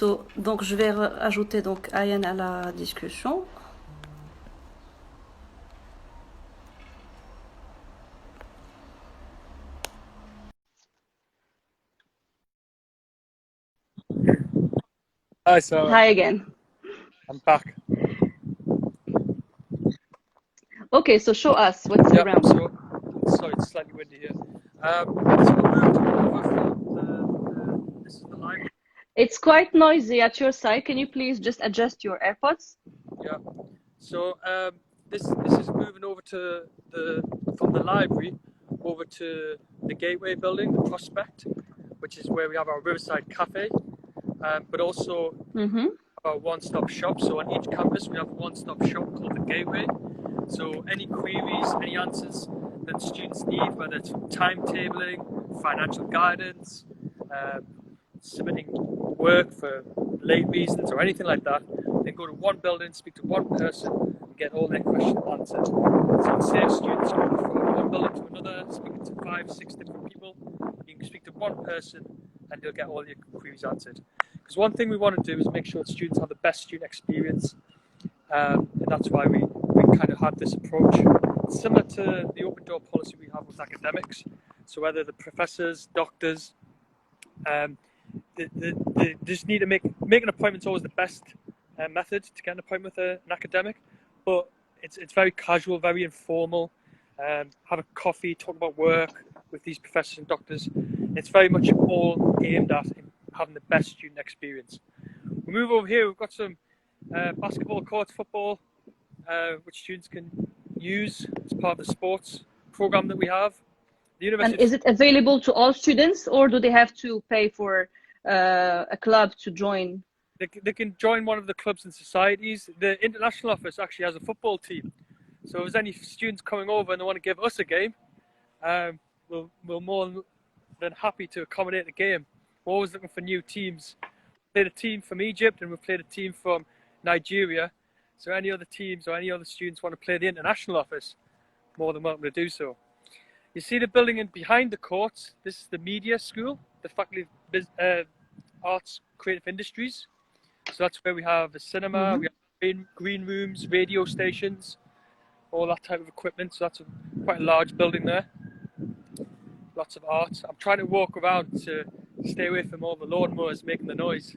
Donc je vais ajouter donc Ayen à la discussion. Hi, Sarah. Hi again. I'm back. Okay, so show us what's Yeah, around. sorry, it's slightly windy here. So we're moved over from this is the library. It's quite noisy at your side. Can you please just adjust your AirPods? Yeah. So this is moving over to from the library over to the Gateway building, the Prospect, which is where we have our Riverside Cafe, but also our one-stop shop. So on each campus we have a one-stop shop called the Gateway. So any queries, any answers that students need, whether it's timetabling, financial guidance, submitting work for late reasons or anything like that, then go to one building, speak to one person, and get all their questions answered. So instead of students going from one building to another, speaking to 5, 6 different people, you can speak to one person and they'll get all your queries answered. Because one thing we want to do is make sure that students have the best student experience, and that's why we kind of had this approach. It's similar to the open door policy we have with academics. So whether the professors, doctors, they just need to make an appointment is always the best method to get an appointment with an academic, but it's very casual, very informal. Have a coffee, talk about work with these professors and doctors. It's very much all aimed at having the best student experience. We move over here. We've got some basketball courts, football, which students can use as part of the sports program that we have. And is it available to all students, or do they have to pay for a club to join? They can join one of the clubs and societies. The international office actually has a football team. So if there's any students coming over and they want to give us a game, we're more than happy to accommodate the game. We're always looking for new teams. We played a team from Egypt and we played a team from Nigeria. So any other teams or any other students want to play the international office, more than welcome to do so. You see the building in behind the courts. This is the media school, the Faculty of Arts, Creative Industries. So that's where we have a cinema, we have green rooms, radio stations, all that type of equipment. So that's quite a large building there. Lots of art. I'm trying to walk around to stay away from all the lawnmowers making the noise.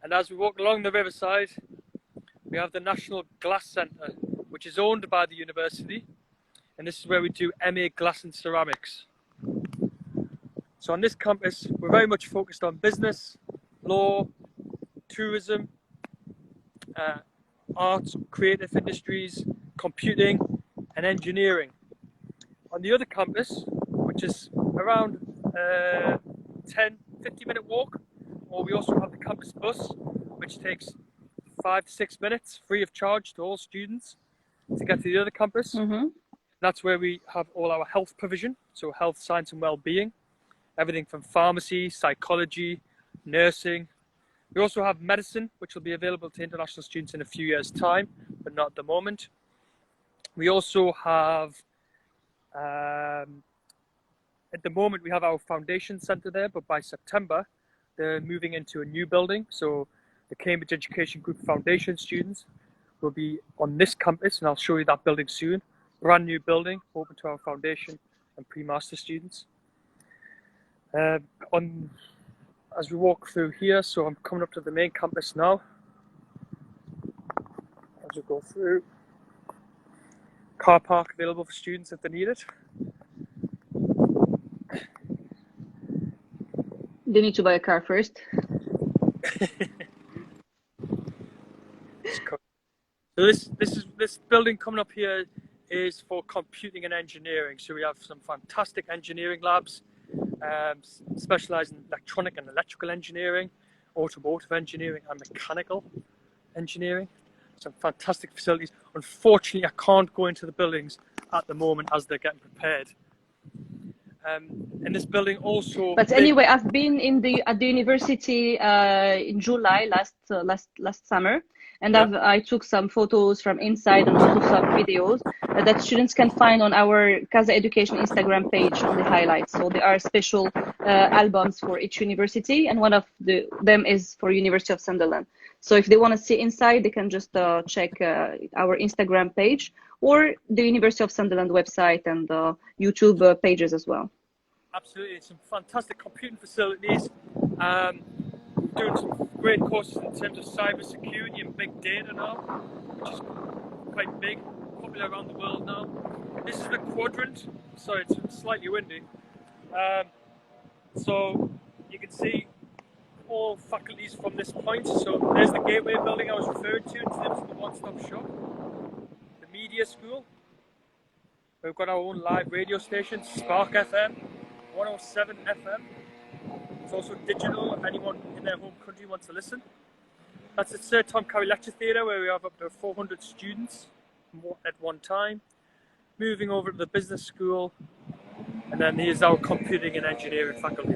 And as we walk along the riverside, we have the National Glass Centre, which is owned by the university. And this is where we do MA Glass and Ceramics. So on this campus, we're very much focused on business, law, tourism, arts, creative industries, computing, and engineering. On the other campus, which is around 10-15-minute walk, or we also have the campus bus, which takes 5 to 6 minutes free of charge to all students to get to the other campus. That's where we have all our health provision, so health, science and well-being, everything from pharmacy, psychology, nursing. We also have medicine, which will be available to international students in a few years' time, but not at the moment. We also have, at the moment, we have our foundation centre there, but by September, they're moving into a new building. So the Cambridge Education Group Foundation students will be on this campus, and I'll show you that building soon. Brand new building, open to our foundation and pre-master students. As we walk through here, so I'm coming up to the main campus now. As we go through, car park available for students if they need it. They need to buy a car first. So this building coming up here is for computing and engineering. So we have some fantastic engineering labs, specialised in electronic and electrical engineering, automotive engineering and mechanical engineering. Some fantastic facilities. Unfortunately, I can't go into the buildings at the moment as they're getting prepared. In this building also. But anyway, I've been at the university in July last summer, And Yeah. I took some photos from inside and also some videos that students can find on our CasaEducation Instagram page on the highlights. So there are special albums for each university, and one of them is for University of Sunderland. So if they want to see inside, they can just check our Instagram page or the University of Sunderland website and YouTube pages as well. Absolutely, some fantastic computing facilities. Doing some great courses in terms of cyber security and big data now, which is quite big, popular around the world now. This is the quadrant. Sorry, it's slightly windy. So you can see all faculties from this point. So there's the gateway building I was referring to in terms of the one-stop shop. The media school. We've got our own live radio station, Spark FM, 107 FM. It's also digital if anyone in their home country wants to listen. That's the Sir Tom Curry Lecture Theatre, where we have up to 400 students at one time. Moving over to the business school, and then here's our computing and engineering faculty.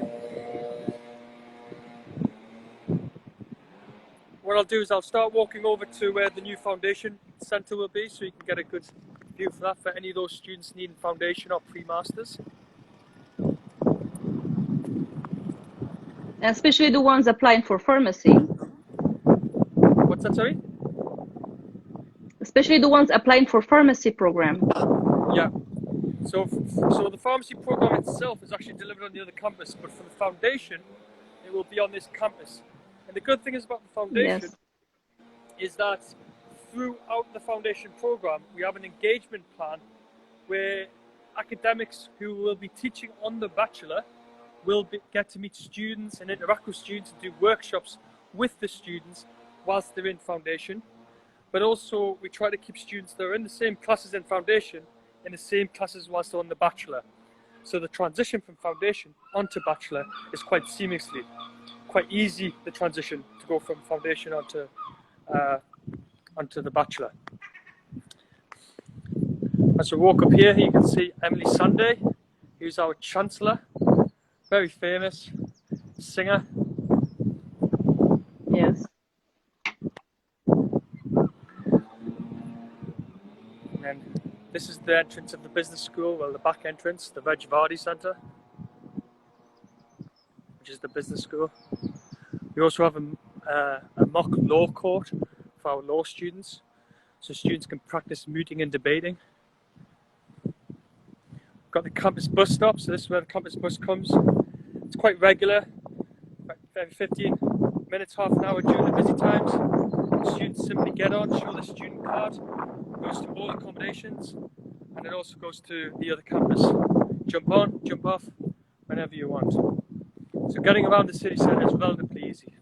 What I'll do is I'll start walking over to where the new foundation centre will be, so you can get a good view for that for any of those students needing foundation or pre-masters. Especially the ones applying for pharmacy. What's that, sorry? Especially the ones applying for pharmacy program. Yeah. So the pharmacy program itself is actually delivered on the other campus, but for the foundation, it will be on this campus. And the good thing is about the foundation is that throughout the foundation program, we have an engagement plan where academics who will be teaching on the bachelor will get to meet students and interact with students and do workshops with the students whilst they're in foundation. But also we try to keep students that are in the same classes in foundation in the same classes whilst they're on the bachelor. So the transition from foundation onto bachelor is quite seamlessly, quite easy, the transition to go from foundation onto the bachelor. As we walk up here, you can see Emily Sunday, who's our Chancellor. Very famous singer. Yes. And then this is the entrance of the business school, well, the back entrance, the Veg Vardy Centre, which is the business school. We also have a mock law court for our law students, so students can practice mooting and debating. We've got the campus bus stop, so this is where the campus bus comes. It's quite regular, every 15 minutes, half an hour during the busy times. Students simply get on, show their student card, goes to all accommodations, and it also goes to the other campus. Jump on, jump off, whenever you want. So getting around the city centre is relatively easy.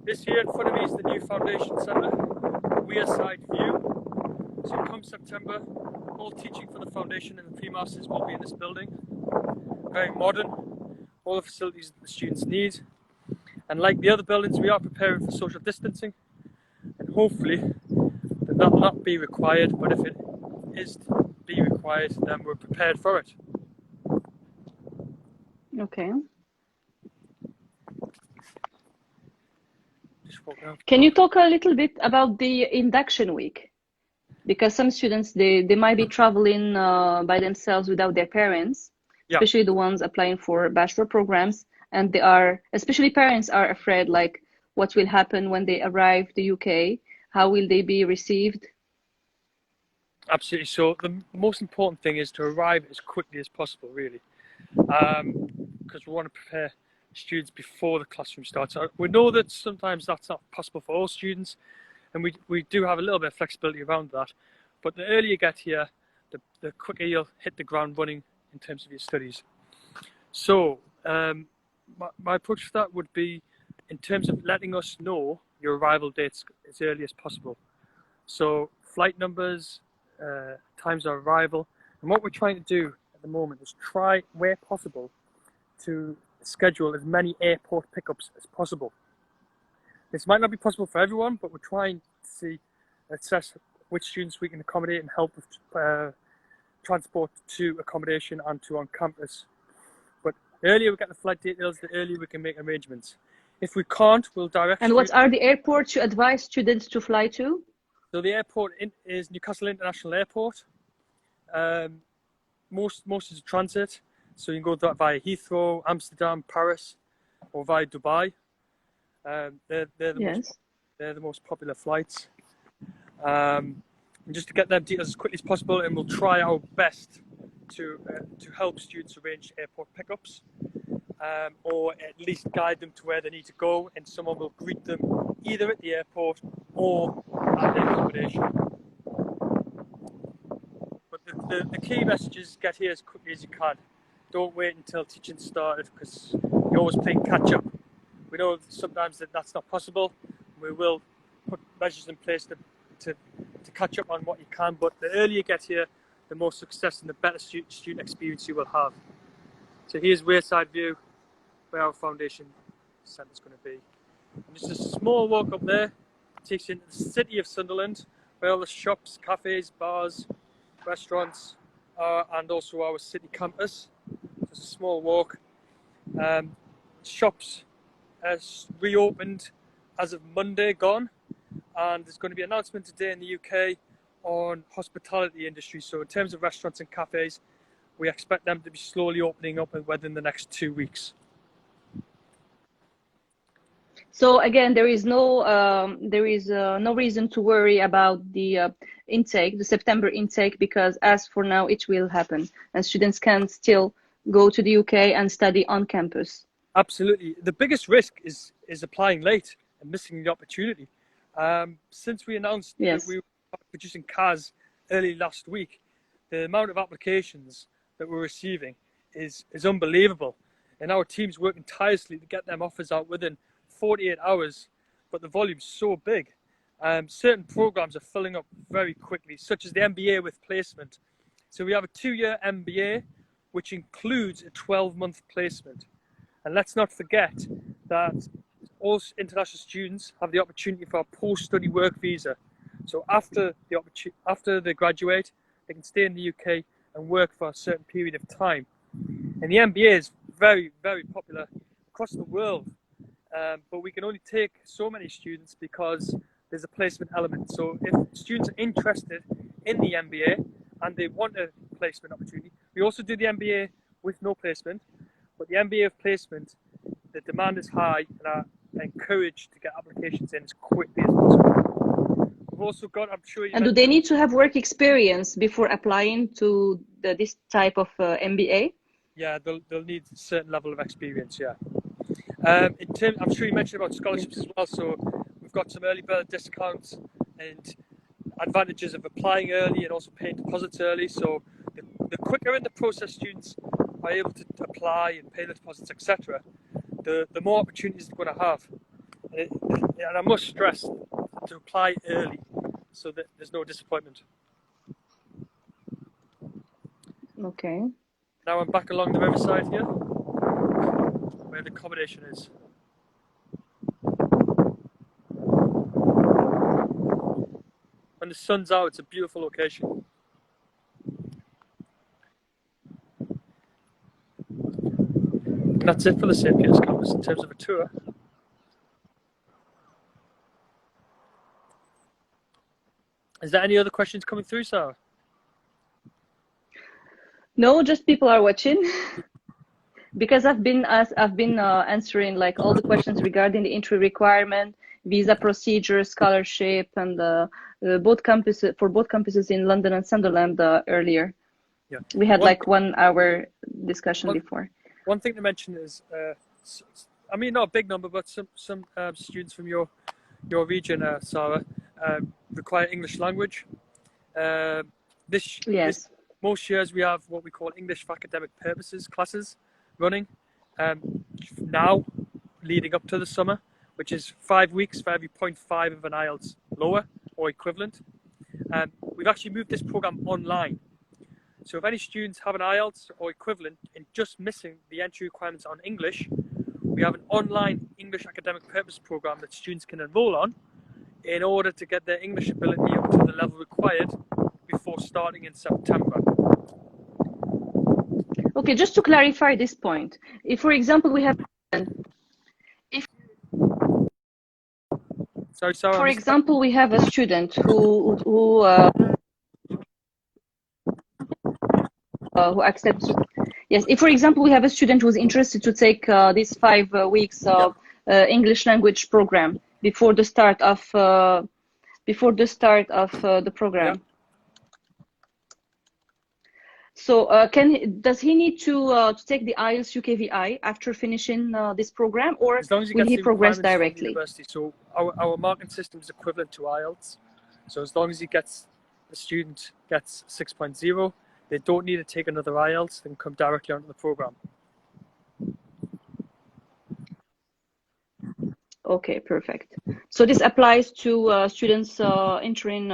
This here in front of me is the new foundation centre, Wearside View. So come September, all teaching for the foundation and the pre-masters will be in this building. Very modern, all the facilities that the students need. And like the other buildings, we are preparing for social distancing, and hopefully that will not be required, but if it is to be required, then we're prepared for it. Okay. Can you talk a little bit about the induction week? Because some students, they might be traveling by themselves without their parents, especially the ones applying for bachelor programs. And they are, especially parents are afraid, like what will happen when they arrive the UK? How will they be received? Absolutely. So the most important thing is to arrive as quickly as possible, really, because we want to prepare students before the classroom starts. We know that sometimes that's not possible for all students, and we do have a little bit of flexibility around that. But the earlier you get here, the quicker you'll hit the ground running in terms of your studies. So my approach to that would be in terms of letting us know your arrival dates as early as possible. So flight numbers, times of arrival, and what we're trying to do at the moment is try, where possible, to schedule as many airport pickups as possible. This might not be possible for everyone, but we're trying to assess which students we can accommodate and help with transport to accommodation and to on campus. But the earlier we get the flight details, the earlier we can make arrangements. If we can't, we'll direct. And what are the airports you advise students to fly to? So the airport is Newcastle International Airport. Most is transit, so you can go via Heathrow, Amsterdam, Paris, or via Dubai. They're the most popular flights. And just to get them details as quickly as possible, and we'll try our best to help students arrange airport pickups, or at least guide them to where they need to go, and someone will greet them either at the airport or at their accommodation. But the key message is get here as quickly as you can. Don't wait until teaching started, because you're always playing catch up. We know sometimes that's not possible. We will put measures in place to catch up on what you can, but the earlier you get here, the more success and the better student experience you will have. So here's Wayside View, where our foundation centre is going to be. And just a small walk up there takes you into the city of Sunderland, where all the shops, cafes, bars, restaurants are, and also our city campus. Just a small walk. Shops reopened as of Monday gone, and there's going to be an announcement today in the UK on hospitality industry. So in terms of restaurants and cafes, we expect them to be slowly opening up within the next 2 weeks. So again, there is no reason to worry about the intake, the September intake, because as for now, it will happen, and students can still go to the UK and study on campus. Absolutely. The biggest risk is applying late and missing the opportunity. Since we announced that we were producing CAS early last week, the amount of applications that we're receiving is unbelievable. And our team's working tirelessly to get them offers out within 48 hours, but the volume's so big. Certain programs are filling up very quickly, such as the MBA with placement. So we have a 2-year MBA, which includes a 12-month placement. And let's not forget that all international students have the opportunity for a post-study work visa. So after they graduate, they can stay in the UK and work for a certain period of time. And the MBA is very, very popular across the world. But we can only take so many students because there's a placement element. So if students are interested in the MBA and they want a placement opportunity, we also do the MBA with no placement. But the MBA with placement, the demand is high, and are encouraged to get applications in as quickly as possible. We've also got, I'm sure you And do they need to have work experience before applying to this type of MBA? Yeah, they'll need a certain level of experience, yeah. I'm sure you mentioned about scholarships as well, so we've got some early bird discounts and advantages of applying early and also paying deposits early. So the quicker in the process students are able to apply and pay the deposits, etc., the more opportunities they're going to have. And I must stress to apply early so that there's no disappointment. Okay. Now I'm back along the riverside here, where the accommodation is. When the sun's out, it's a beautiful location. And that's it for the St. Peter's campus in terms of a tour. Is there any other questions coming through, Sarah? No, just people are watching. Because I've been answering like all the questions regarding the entry requirement, visa procedure, scholarship, and both campuses in London and Sunderland earlier. Yeah, we had like 1 hour discussion before. One thing to mention is, I mean, not a big number, but some students from your region, Sarah, require English language. Most years we have what we call English for academic purposes classes running now leading up to the summer, which is 5 weeks for every 0.5 of an IELTS lower or equivalent. We've actually moved this program online. So if any students have an IELTS or equivalent and just missing the entry requirements on English, we have an online English academic purpose program that students can enroll on in order to get their English ability up to the level required before starting in September. Okay, just to clarify this point, if, for example, we have, Sorry, Sarah. For example, we have a student who accepts. Yes, if for example we have a student who's interested to take these 5 weeks of English language program before the start of the program. Yeah. So does he need to take the IELTS UKVI after finishing this program, or As long as he will gets he the progress requirements from the directly? university. So our marking system is equivalent to IELTS. So as long as the student gets 6.0, they don't need to take another IELTS, they can come directly onto the program. Okay, perfect. So this applies to students entering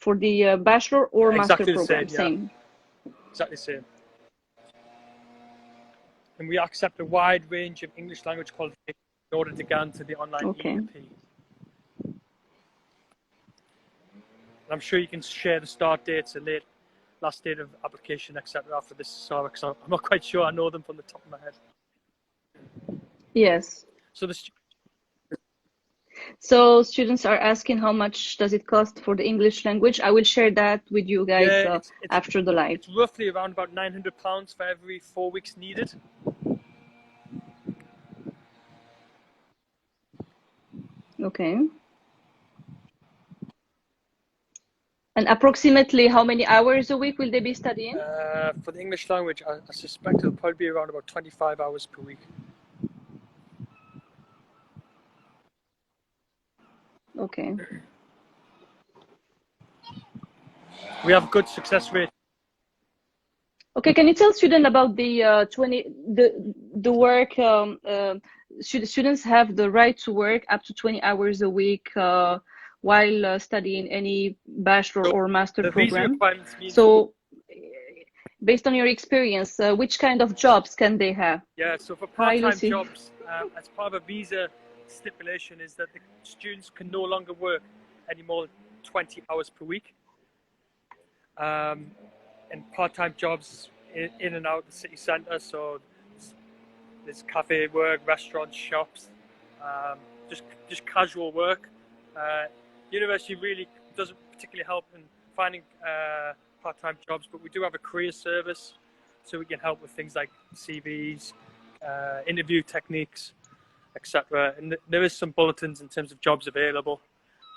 for the bachelor or master Exactly the program, same, yeah. Exactly the same. And we accept a wide range of English language qualifications in order to get into the online EAP. And I'm sure you can share the start dates and last date of application, etc. after this, Sarah, because I'm not quite sure I know them from the top of my head. Yes. So students are asking how much does it cost for the English language. I will share that with you guys it's after the live. It's roughly around about £900 for every 4 weeks needed. Okay. And approximately how many hours a week will they be studying? For the English language, I suspect it'll probably be around about 25 hours per week. Okay. We have a good success rate. Okay, can you tell students about the work? Students have the right to work up to 20 hours a week while studying any bachelor or master program. So, based on your experience, which kind of jobs can they have? Yeah, so for part-time jobs, as part of a visa stipulation, is that the students can no longer work any more than 20 hours per week. And part-time jobs in and out the city centre, so there's cafe work, restaurants, shops, just casual work. University really doesn't particularly help in finding part-time jobs, but we do have a career service, so we can help with things like CVs, interview techniques, etc. And there is some bulletins in terms of jobs available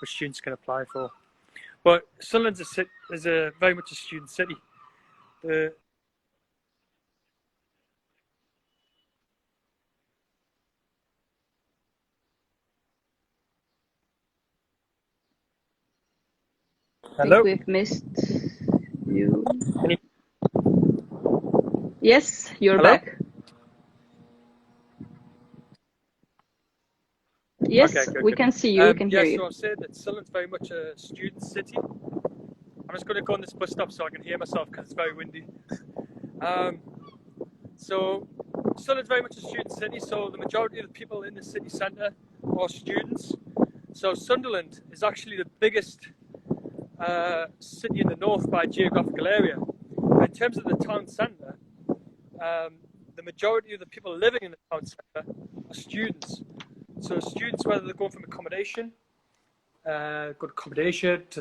which students can apply for. But Sunderland is very much a student city. I think we've missed you. Yes, you're back. Yes, okay, good, we can see you, we can hear you. So I've said that Sunderland's very much a student city. I'm just going to go on this bus stop so I can hear myself because it's very windy. So Sunderland's very much a student city, so the majority of the people in the city centre are students. So Sunderland is actually the biggest city in the north by geographical area. In terms of the town centre, the majority of the people living in the town centre are students. So students, whether they're going from accommodation, good accommodation to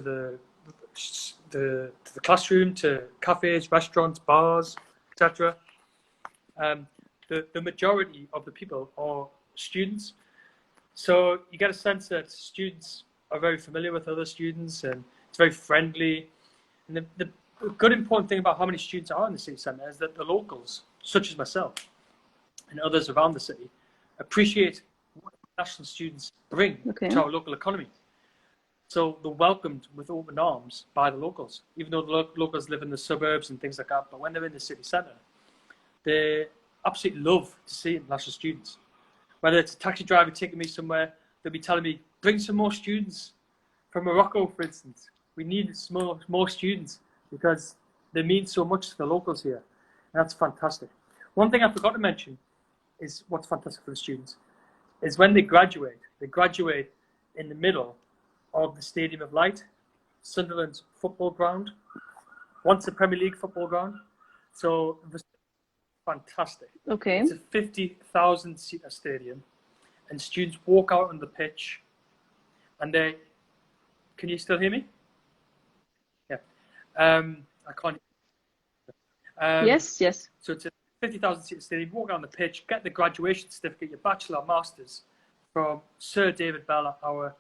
the classroom, to cafes, restaurants, bars, etc. The majority of the people are students. So you get a sense that students are very familiar with other students and it's very friendly. And the good important thing about how many students are in the city centre is that the locals, such as myself and others around the city, appreciate what international students bring to our local economy. So they're welcomed with open arms by the locals, even though the locals live in the suburbs and things like that. But when they're in the city centre, they absolutely love to see international students. Whether it's a taxi driver taking me somewhere, they'll be telling me, bring some more students from Morocco, for instance. We need more students because they mean so much to the locals here. And that's fantastic. One thing I forgot to mention is what's fantastic for the students is when they graduate in the middle of the Stadium of Light, Sunderland's football ground, once a Premier League football ground. So it's fantastic. Okay. It's a 50,000 seater stadium, and students walk out on the pitch, and they, can you still hear me? Yeah. I can't. Yes, yes. So it's a 50,000 seat stadium. Walk on the pitch, get the graduation certificate, your bachelor, masters, from Sir David Bell, our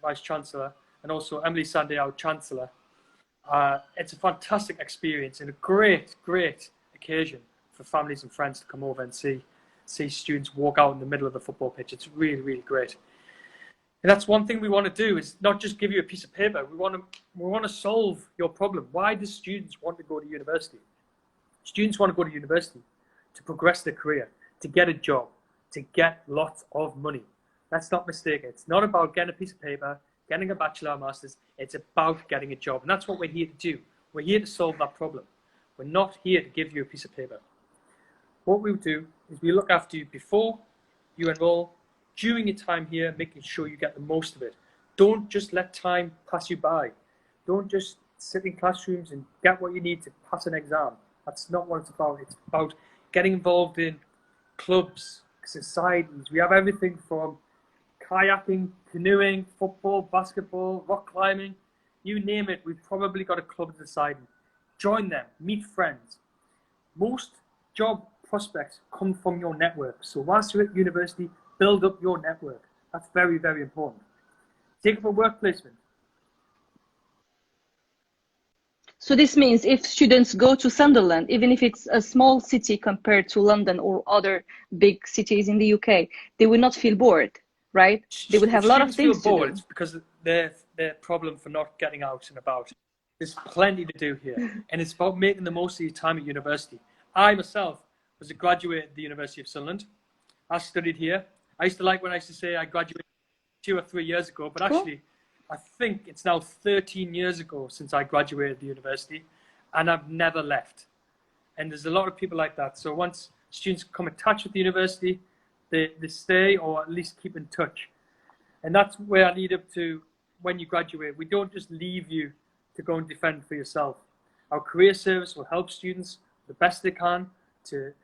Vice Chancellor, and also Emily Sanday, our Chancellor. It's a fantastic experience and a great, great occasion for families and friends to come over and see students walk out in the middle of the football pitch. It's really, really great. And that's one thing we want to do, is not just give you a piece of paper. We want to solve your problem. Why do students want to go to university? Students want to go to university to progress their career, to get a job, to get lots of money. Let's not mistake it. It's not about getting a piece of paper, getting a bachelor or master's. It's about getting a job. And that's what we're here to do. We're here to solve that problem. We're not here to give you a piece of paper. What we do is we look after you before you enroll, during your time here, making sure you get the most of it. Don't just let time pass you by. Don't just sit in classrooms and get what you need to pass an exam. That's not what it's about. It's about getting involved in clubs, societies. We have everything from kayaking, canoeing, football, basketball, rock climbing, you name it. We've probably got a club in society. Join them, meet friends. Most job prospects come from your network. So whilst you're at university, build up your network. That's very, very important. Take up a work placement. So this means if students go to Sunderland, even if it's a small city compared to London or other big cities in the UK, they will not feel bored, right? They will have a lot of things to do. It's because of their problem for not getting out and about. There's plenty to do here. And it's about making the most of your time at university. I myself was a graduate at the University of Sunderland. I studied here. I used to like when I used to say I graduated 2 or 3 years ago, but actually, I think it's now 13 years ago since I graduated the university, and I've never left. And there's a lot of people like that. So once students come in touch with the university, they stay, or at least keep in touch. And that's where I lead up to when you graduate. We don't just leave you to go and defend for yourself. Our career service will help students the best they can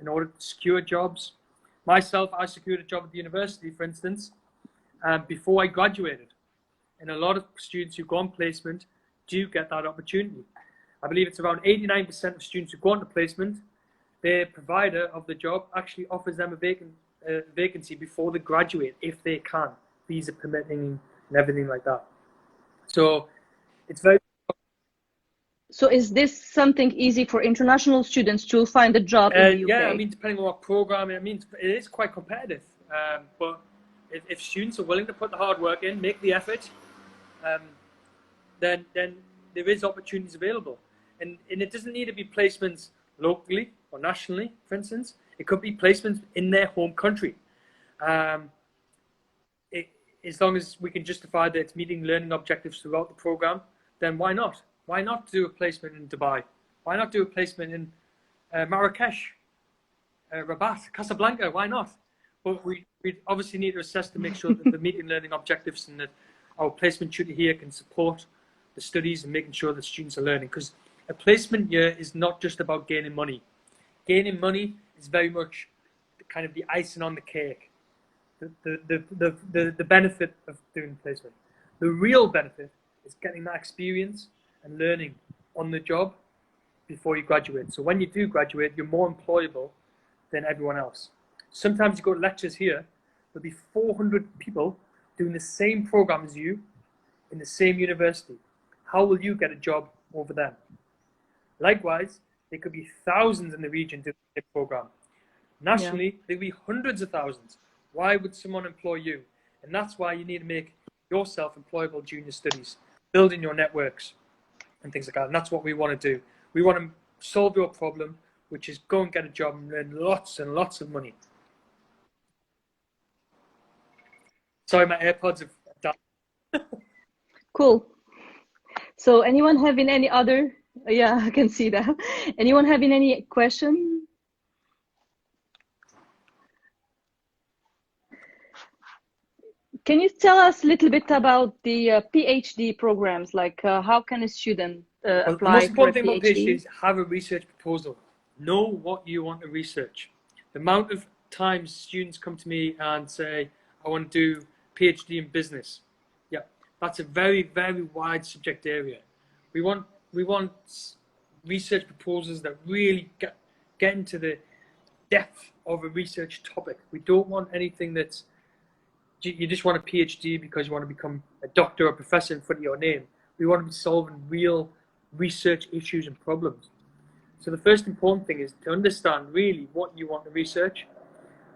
in order to secure jobs. Myself, I secured a job at the university, for instance, before I graduated. And a lot of students who go on placement do get that opportunity. I believe it's around 89% of students who go on to placement, their provider of the job actually offers them a vacancy before they graduate, if they can, visa permitting and everything like that. So it's very... So is this something easy for international students to find a job in the UK? Yeah, I mean, depending on what program, I mean, it is quite competitive. But if students are willing to put the hard work in, make the effort, then there is opportunities available. And it doesn't need to be placements locally or nationally, for instance. It could be placements in their home country. As long as we can justify that it's meeting learning objectives throughout the program, then why not? Why not do a placement in Dubai? Why not do a placement in Marrakesh, Rabat, Casablanca? Why not? But we obviously need to assess to make sure that the meeting learning objectives and that our placement tutor here can support the studies and making sure that students are learning. Because a placement year is not just about gaining money. Gaining money is very much kind of the icing on the cake, the benefit of doing placement. The real benefit is getting that experience and learning on the job before you graduate. So when you do graduate, you're more employable than everyone else. Sometimes you go to lectures here, there'll be 400 people doing the same program as you in the same university. How will you get a job over them? Likewise, there could be thousands in the region doing the same program. Nationally, there'll be hundreds of thousands. Why would someone employ you? And that's why you need to make yourself employable during your studies, building your networks and things like that. And that's what we want to do. We want to solve your problem, which is go and get a job and earn lots and lots of money. Sorry, my AirPods have died. Cool. So anyone having any other, yeah, I can see that. Anyone having any question? Can you tell us a little bit about the PhD programs? Like how can a student apply for a PhD? The most important thing about PhD is have a research proposal. Know what you want to research. The amount of times students come to me and say, I want to do PhD in business. Yeah, That's a very, very wide subject area. We want research proposals that really get into the depth of a research topic. We don't want anything that's you just want a PhD because you want to become a doctor or professor in front of your name. We want to be solving real research issues and problems. So the first important thing is to understand really what you want to research,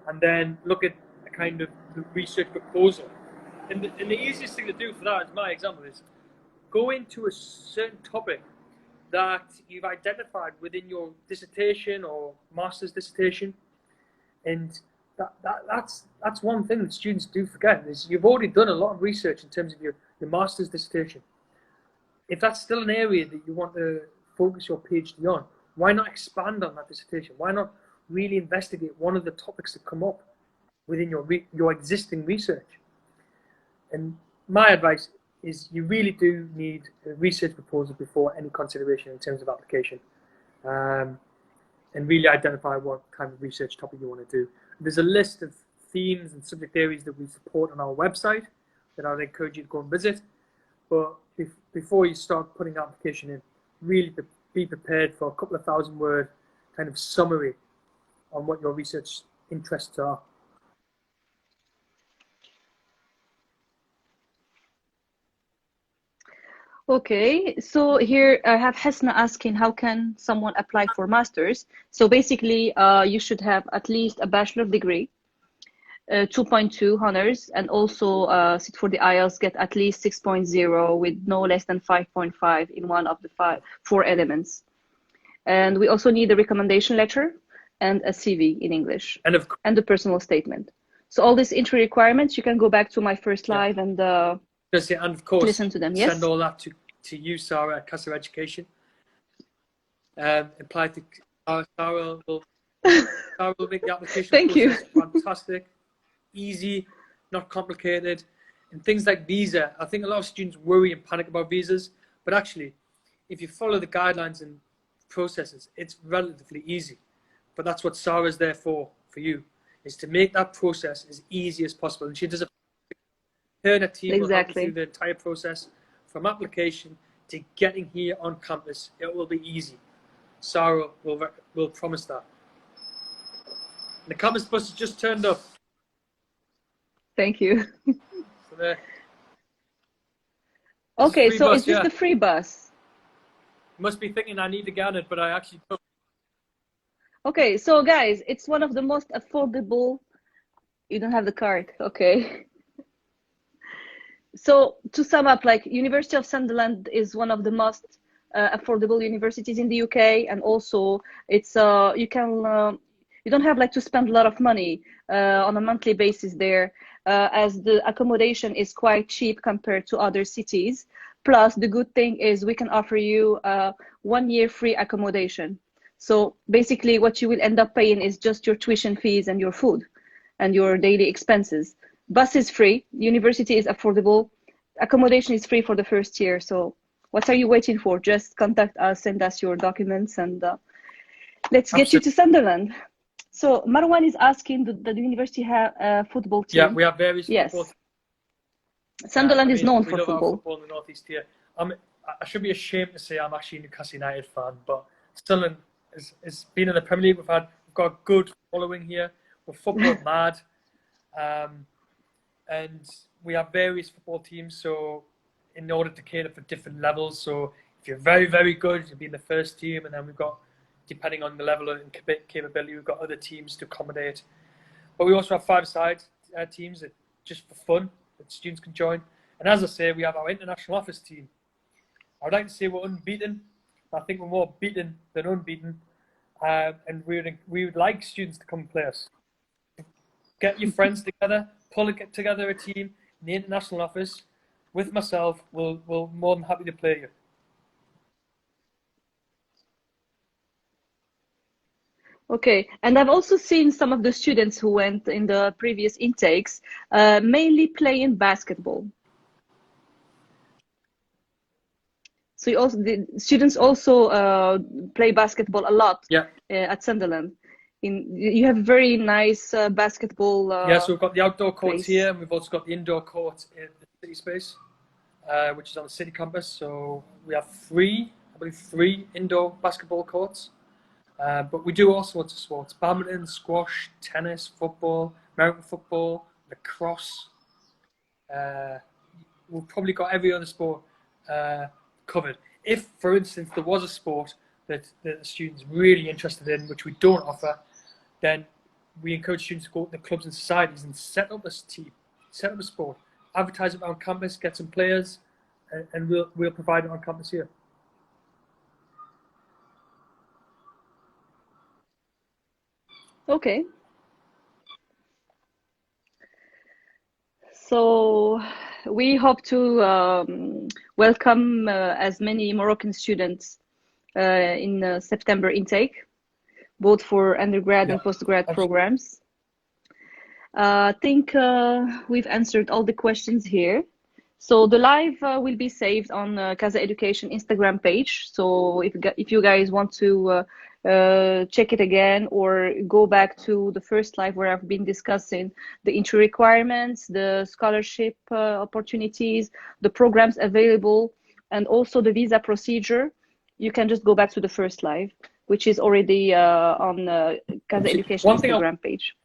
and then look at a kind of the research proposal. And the easiest thing to do for that, as my example, is go into a certain topic that you've identified within your dissertation or master's dissertation, and that's one thing that students do forget, is you've already done a lot of research in terms of your master's dissertation. If that's still an area that you want to focus your PhD on, why not expand on that dissertation? Why not really investigate one of the topics that come up within your existing research? And my advice is you really do need a research proposal before any consideration in terms of application, and really identify what kind of research topic you want to do. There's a list of themes and subject areas that we support on our website that I'd encourage you to go and visit. But before you start putting an application in, really be prepared for a couple of 1,000-word kind of summary on what your research interests are. Okay, so here I have Hasna asking, how can someone apply for masters? So basically, you should have at least a bachelor degree, 2.2 honors, and also sit for the IELTS, get at least 6.0 with no less than 5.5 in one of the 4 elements. And we also need a recommendation letter and a CV in English, and a personal statement. So all these entry requirements, you can go back to my first live and of course, listen to them. Yes? Send all that to you, Sarah, at CasaEducation. Apply to Sarah will make the application Thank process you. fantastic, easy, not complicated. And things like visa, I think a lot of students worry and panic about visas, but actually, if you follow the guidelines and processes, it's relatively easy. But that's what Sarah's there for you, is to make that process as easy as possible. And she does her and her team will help you through the entire process, from application to getting here on campus. It will be easy. Sarah will promise that. And the campus bus has just turned up. Thank you. So okay, so is this the free bus? You must be thinking I need to get on it, but I actually don't. Okay, so guys, it's one of the most affordable. You don't have the card, okay. So to sum up, like, University of Sunderland is one of the most affordable universities in the UK, and also it's you don't have like to spend a lot of money on a monthly basis there, as the accommodation is quite cheap compared to other cities. Plus, the good thing is we can offer you 1 year free accommodation. So basically, what you will end up paying is just your tuition fees and your food and your daily expenses. Bus is free, university is affordable, accommodation is free for the first year. So what are you waiting for? Just contact us, send us your documents, and let's get you to Sunderland. So Marwan is asking, does the university have a football team? Yeah, we have various football teams. Sunderland is known for football. football. Football in the northeast here. I should be ashamed to say I'm actually a Newcastle United fan, but Sunderland has been in the Premier League. We've got a good following here. We're football mad. And we have various football teams, so in order to cater for different levels. So if you're very, very good, you'll be in the first team, and then we've got, depending on the level and capability, we've got other teams to accommodate. But we also have 5-side teams that just for fun that students can join. And as I say, we have our international office team. I would like to say we're unbeaten. I think we're more beaten than unbeaten, and we would like students to come and play us. Get your friends together, pull together a team in the international office with myself. We're more than happy to play you. Okay, and I've also seen some of the students who went in the previous intakes mainly playing basketball. So the students also play basketball a lot. At Sunderland. You have very nice basketball. So we've got the outdoor courts here, and we've also got the indoor court in the city space. which is on the city campus. So we have I believe three indoor basketball courts. But we do all sorts of sports: badminton, squash, tennis, football, American football, lacrosse. We've probably got every other sport covered. If, for instance, there was a sport that the students really interested in, which we don't offer, then we encourage students to go to the clubs and societies and set up a team, set up a sport, advertise it around campus, get some players, and we'll provide it on campus here. Okay. So we hope to welcome as many Moroccan students in September intake, both for undergrad and postgrad programs. I think we've answered all the questions here. So the live will be saved on CasaEducation Instagram page. So if you guys want to check it again or go back to the first live where I've been discussing the entry requirements, the scholarship opportunities, the programs available, and also the visa procedure, you can just go back to the first live, which is already on CasaEducation Instagram page.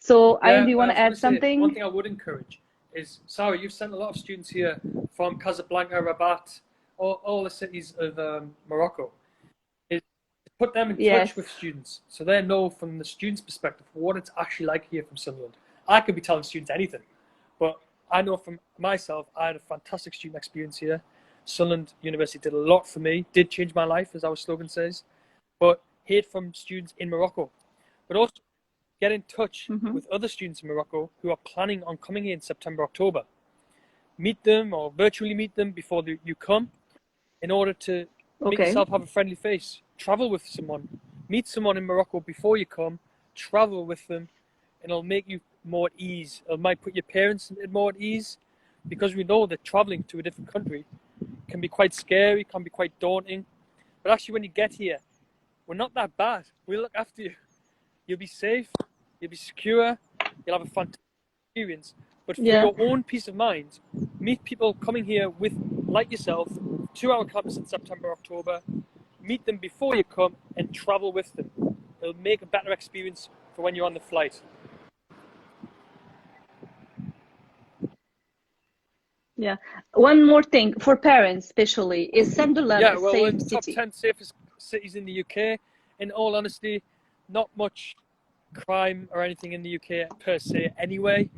So, Ian, do you want to add something? One thing I would encourage is, Sarah, you've sent a lot of students here from Casablanca, Rabat, all the cities of Morocco. Is put them in touch with students so they know from the students' perspective what it's actually like here from Sunderland. I could be telling students anything, but I know from myself, I had a fantastic student experience here. Sunderland University did a lot for me, did change my life, as our slogan says, but heard from students in Morocco. But also, get in touch with other students in Morocco who are planning on coming here in September, October. Meet them or virtually meet them before you come in order to make yourself have a friendly face. Travel with someone. Meet someone in Morocco before you come. Travel with them and it'll make you more at ease. It might put your parents more at ease because we know that traveling to a different country can be quite scary, can be quite daunting. But actually when you get here, we're not that bad. We'll look after you. You'll be safe. You'll be secure, you'll have a fantastic experience. But for your own peace of mind, meet people coming here with, like yourself, to our campus in September, October. Meet them before you come and travel with them. It'll make a better experience for when you're on the flight. Yeah. One more thing, for parents especially, is Sunderland a safe we're in the city? top 10 safest cities in the UK. In all honesty, not much crime or anything in the UK per se anyway.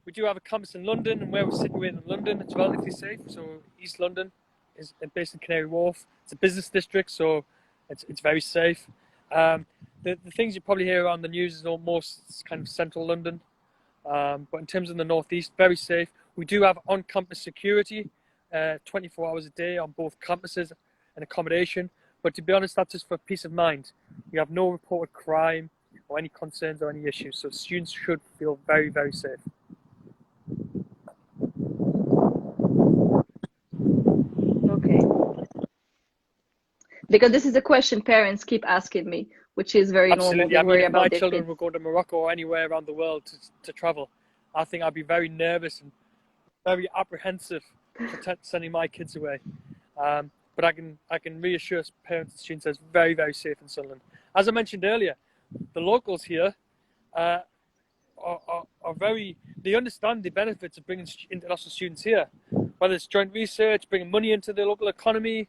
We do have a campus in London, and where we're situated in London, it's relatively safe. So East London is based in Canary Wharf. It's a business district, so it's very safe. The things you probably hear around the news is almost kind of central London. But in terms of the northeast, very safe. We do have on-campus security, 24 hours a day on both campuses and accommodation. But to be honest, that's just for peace of mind. We have no reported crime or any concerns or any issues. So students should feel very, very safe. Okay. Because this is a question parents keep asking me, which is very normal. They worry about if my children would go to Morocco or anywhere around the world to travel, I think I'd be very nervous and very apprehensive for sending my kids away. But I can reassure parents and students that it's very, very safe in Sunderland. As I mentioned earlier, the locals here are very, they understand the benefits of bringing international students here, whether it's joint research, bringing money into the local economy,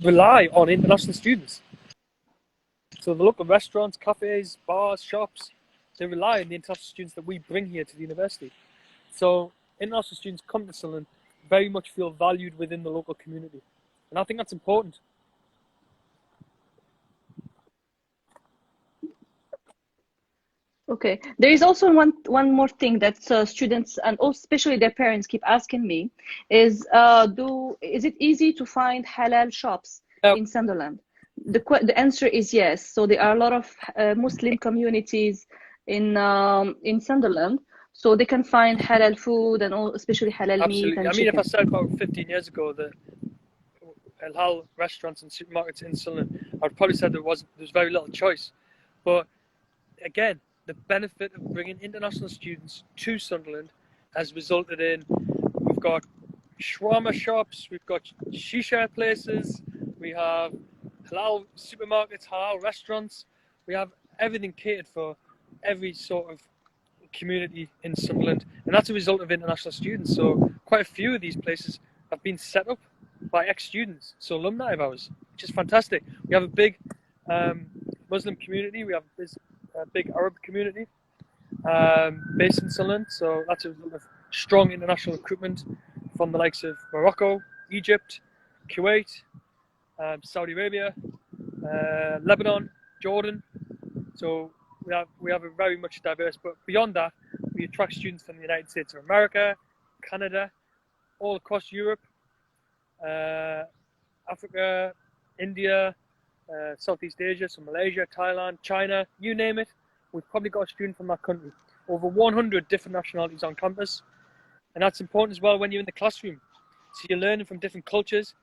rely on international students. So the local restaurants, cafes, bars, shops, they rely on the international students that we bring here to the university. So international students come to Sunderland, very much feel valued within the local community. And I think that's important. Okay. There is also one more thing that students and especially their parents keep asking me is it easy to find halal shops in Sunderland? The answer is yes. So there are a lot of Muslim communities in Sunderland, so they can find halal food and especially halal meat and chicken. If I said about 15 years ago that halal restaurants and supermarkets in Sunderland, I would probably say there's very little choice. But again, the benefit of bringing international students to Sunderland has resulted in, we've got shawarma shops, we've got shisha places, we have halal supermarkets, halal restaurants, we have everything catered for every sort of community in Sunderland, and that's a result of international students. So quite a few of these places have been set up by ex-students, so alumni of ours, which is fantastic. We have a big Muslim community, we have this big Arab community based in Sunderland, so that's a result of strong international recruitment from the likes of Morocco, Egypt, Kuwait, Saudi Arabia, Lebanon, Jordan. So we have a very much diverse, but beyond that, we attract students from the United States of America, Canada, all across Europe, Africa, India, Southeast Asia, so Malaysia, Thailand, China, you name it. We've probably got a student from that country. Over 100 different nationalities on campus. And that's important as well when you're in the classroom. So you're learning from different cultures.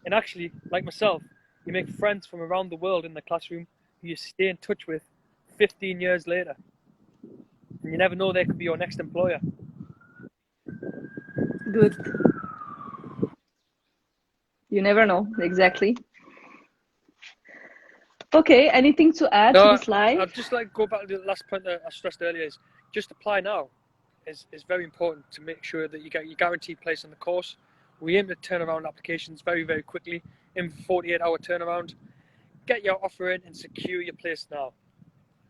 And actually, like myself, you make friends from around the world in the classroom who you stay in touch with 15 years later. And you never know, they could be your next employer. Good. You never know, exactly. Okay, anything to add to this live? I'd just like to go back to the last point that I stressed earlier is just apply now is very important to make sure that you get your guaranteed place on the course. We aim to turn around applications very, very quickly in 48-hour turnaround. Get your offer in and secure your place now.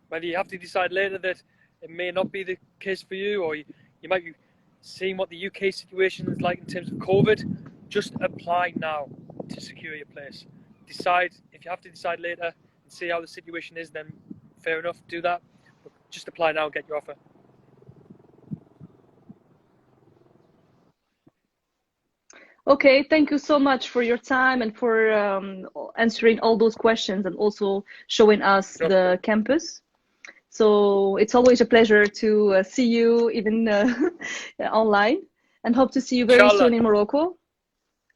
Whether you have to decide later that it may not be the case for you, or you might be seeing what the UK situation is like in terms of COVID, just apply now to secure your place. Decide, if you have to decide later and see how the situation is, then fair enough, do that. But just apply now and get your offer. Okay, thank you so much for your time and for answering all those questions and also showing us the campus. So it's always a pleasure to see you even online, and hope to see you very soon in Morocco,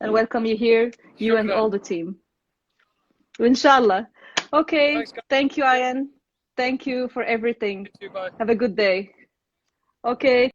and welcome you here, you and all the team. Inshallah. Okay, thanks, thank you, Ian. Thank you for everything. You too, bye. Have a good day. Okay.